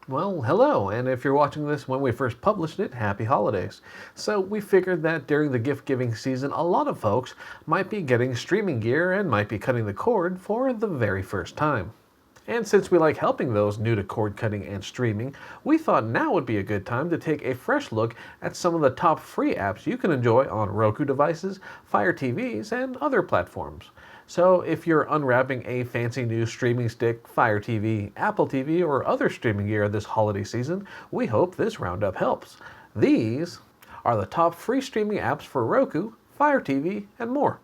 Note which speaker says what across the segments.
Speaker 1: Well, hello, and if you're watching this when we first published it, happy holidays. So, we figured that during the gift giving season, a lot of folks might be getting streaming gear and might be cutting the cord for the very first time. And since we like helping those new to cord cutting and streaming, we thought now would be a good time to take a fresh look at some of the top free apps you can enjoy on Roku devices, Fire TVs, and other platforms. So if you're unwrapping a fancy new streaming stick, Fire TV, Apple TV, or other streaming gear this holiday season, we hope this roundup helps. These are the top free streaming apps for Roku, Fire TV, and more.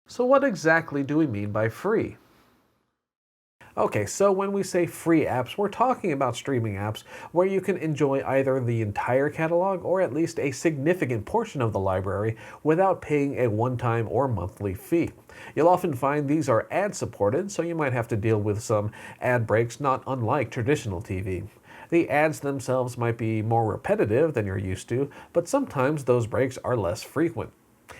Speaker 1: So what exactly do we mean by free? Okay, so when we say free apps, we're talking about streaming apps where you can enjoy either the entire catalog or at least a significant portion of the library without paying a one-time or monthly fee. You'll often find these are ad-supported, so you might have to deal with some ad breaks not unlike traditional TV. The ads themselves might be more repetitive than you're used to, but sometimes those breaks are less frequent.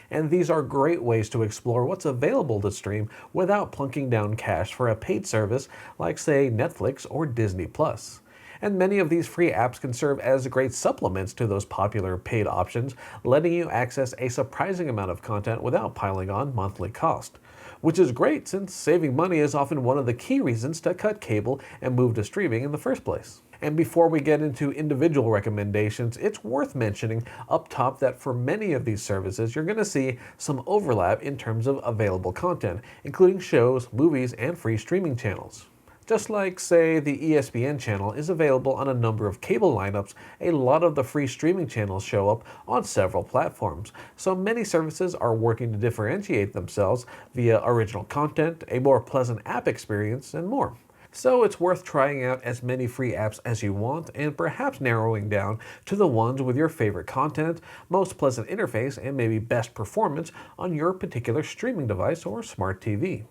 Speaker 1: And these are great ways to explore what's available to stream without plunking down cash for a paid service like, say, Netflix or Disney Plus. And many of these free apps can serve as great supplements to those popular paid options, letting you access a surprising amount of content without piling on monthly cost. Which is great since saving money is often one of the key reasons to cut cable and move to streaming in the first place. And before we get into individual recommendations, it's worth mentioning up top that for many of these services, you're going to see some overlap in terms of available content, including shows, movies, and free streaming channels. Just like, say, the ESPN channel is available on a number of cable lineups, a lot of the free streaming channels show up on several platforms. So many services are working to differentiate themselves via original content, a more pleasant app experience, and more. So it's worth trying out as many free apps as you want and perhaps narrowing down to the ones with your favorite content, most pleasant interface, and maybe best performance on your particular streaming device or smart TV.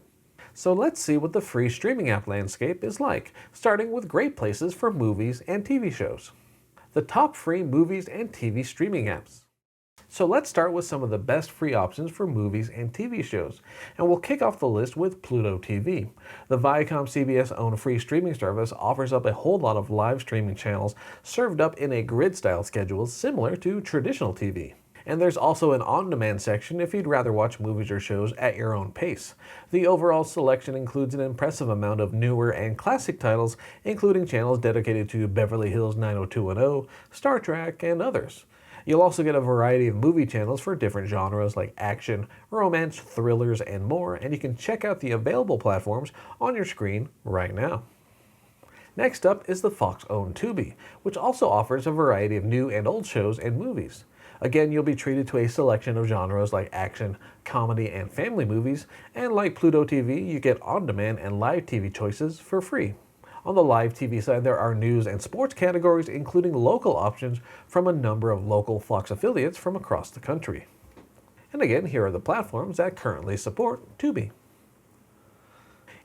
Speaker 1: So let's see what the free streaming app landscape is like, starting with great places for movies and TV shows. The top free movies and TV streaming apps. So let's start with some of the best free options for movies and TV shows. And we'll kick off the list with Pluto TV. The Viacom CBS owned free streaming service offers up a whole lot of live streaming channels served up in a grid style schedule similar to traditional TV. And there's also an on-demand section if you'd rather watch movies or shows at your own pace. The overall selection includes an impressive amount of newer and classic titles, including channels dedicated to Beverly Hills 90210, Star Trek, and others. You'll also get a variety of movie channels for different genres like action, romance, thrillers, and more, and you can check out the available platforms on your screen right now. Next up is the Fox-owned Tubi, which also offers a variety of new and old shows and movies. Again, you'll be treated to a selection of genres like action, comedy, and family movies, and like Pluto TV, you get on-demand and live TV choices for free. On the live TV side, there are news and sports categories, including local options from a number of local Fox affiliates from across the country. And again, here are the platforms that currently support Tubi.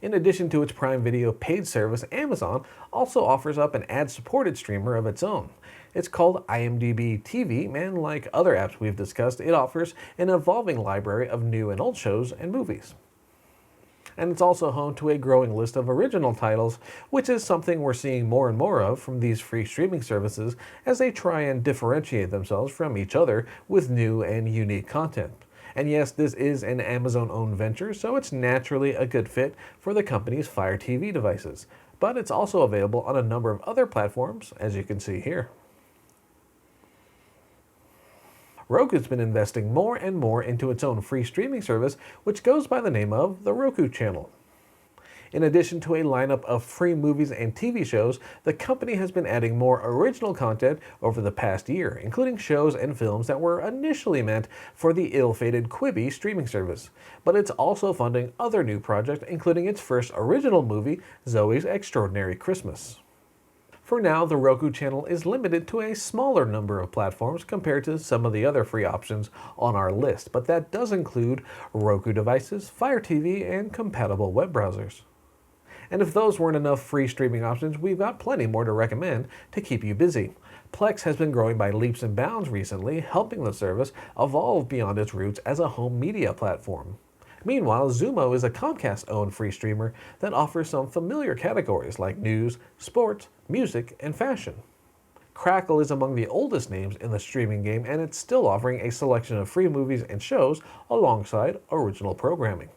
Speaker 1: In addition to its Prime Video paid service, Amazon also offers up an ad-supported streamer of its own. It's called IMDb TV, and like other apps we've discussed, it offers an evolving library of new and old shows and movies. And it's also home to a growing list of original titles, which is something we're seeing more and more of from these free streaming services as they try and differentiate themselves from each other with new and unique content. And yes, this is an Amazon-owned venture, so it's naturally a good fit for the company's Fire TV devices. But it's also available on a number of other platforms, as you can see here. Roku's been investing more and more into its own free streaming service, which goes by the name of the Roku channel. In addition to a lineup of free movies and TV shows, the company has been adding more original content over the past year, including shows and films that were initially meant for the ill-fated Quibi streaming service. But it's also funding other new projects, including its first original movie, Zoe's Extraordinary Christmas. For now, the Roku channel is limited to a smaller number of platforms compared to some of the other free options on our list, but that does include Roku devices, Fire TV, and compatible web browsers. And if those weren't enough free streaming options, we've got plenty more to recommend to keep you busy. Plex has been growing by leaps and bounds recently, helping the service evolve beyond its roots as a home media platform. Meanwhile, Xumo is a Comcast-owned free streamer that offers some familiar categories like news, sports, music, and fashion. Crackle is among the oldest names in the streaming game, and it's still offering a selection of free movies and shows alongside original programming.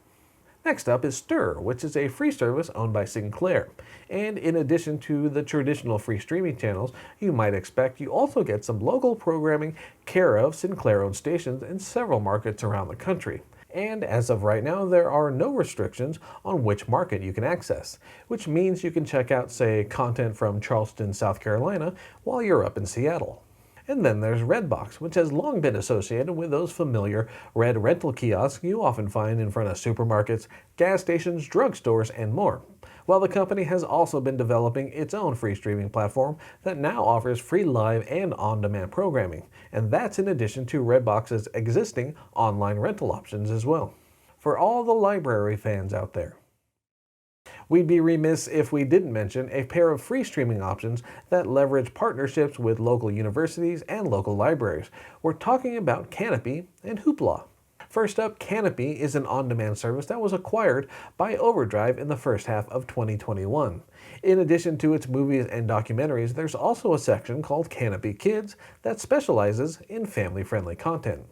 Speaker 1: Next up is Stir, which is a free service owned by Sinclair. And in addition to the traditional free streaming channels you might expect, you also get some local programming care of Sinclair-owned stations in several markets around the country. And as of right now, there are no restrictions on which market you can access, which means you can check out, say, content from Charleston, South Carolina, while you're up in Seattle. And then there's Redbox, which has long been associated with those familiar red rental kiosks you often find in front of supermarkets, gas stations, drugstores, and more. While the company has also been developing its own free streaming platform that now offers free live and on-demand programming, and that's in addition to Redbox's existing online rental options as well. For all the library fans out there, we'd be remiss if we didn't mention a pair of free streaming options that leverage partnerships with local universities and local libraries. We're talking about Canopy and Hoopla. First up, Canopy is an on-demand service that was acquired by Overdrive in the first half of 2021. In addition to its movies and documentaries, there's also a section called Canopy Kids that specializes in family-friendly content.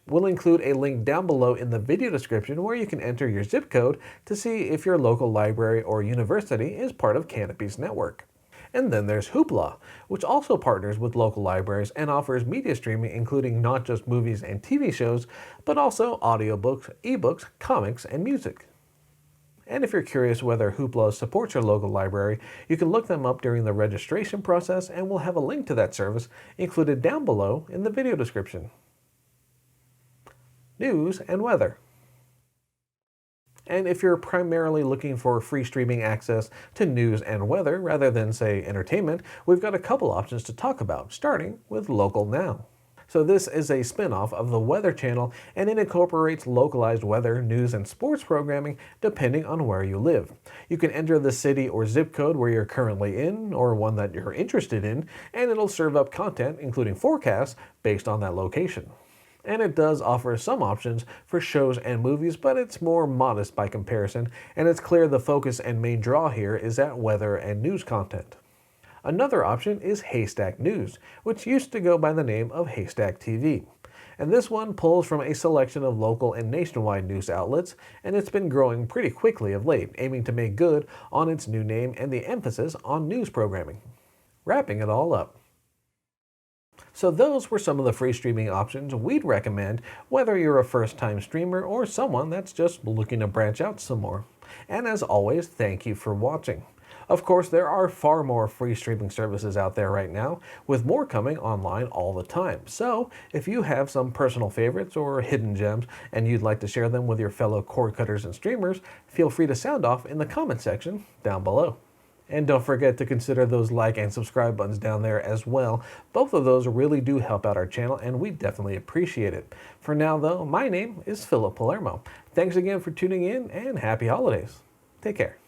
Speaker 1: We'll include a link down below in the video description where you can enter your zip code to see if your local library or university is part of Canopy's network. And then there's Hoopla, which also partners with local libraries and offers media streaming including not just movies and TV shows, but also audiobooks, ebooks, comics, and music. And if you're curious whether Hoopla supports your local library, you can look them up during the registration process, and we'll have a link to that service included down below in the video description. News and weather. And if you're primarily looking for free streaming access to news and weather rather than, say, entertainment, we've got a couple options to talk about, starting with Local Now. So this is a spin-off of the Weather Channel, and it incorporates localized weather, news, and sports programming depending on where you live. You can enter the city or zip code where you're currently in, or one that you're interested in, and it'll serve up content, including forecasts, based on that location. And it does offer some options for shows and movies, but it's more modest by comparison, and it's clear the focus and main draw here is at weather and news content. Another option is Haystack News, which used to go by the name of Haystack TV. And this one pulls from a selection of local and nationwide news outlets, and it's been growing pretty quickly of late, aiming to make good on its new name and the emphasis on news programming. Wrapping it all up. So those were some of the free streaming options we'd recommend, whether you're a first-time streamer or someone that's just looking to branch out some more. And as always, thank you for watching. Of course, there are far more free streaming services out there right now, with more coming online all the time. So if you have some personal favorites or hidden gems and you'd like to share them with your fellow cord cutters and streamers, feel free to sound off in the comment section down below. And don't forget to consider those like and subscribe buttons down there as well. Both of those really do help out our channel, and we definitely appreciate it. For now though, my name is Philip Palermo. Thanks again for tuning in, and happy holidays. Take care.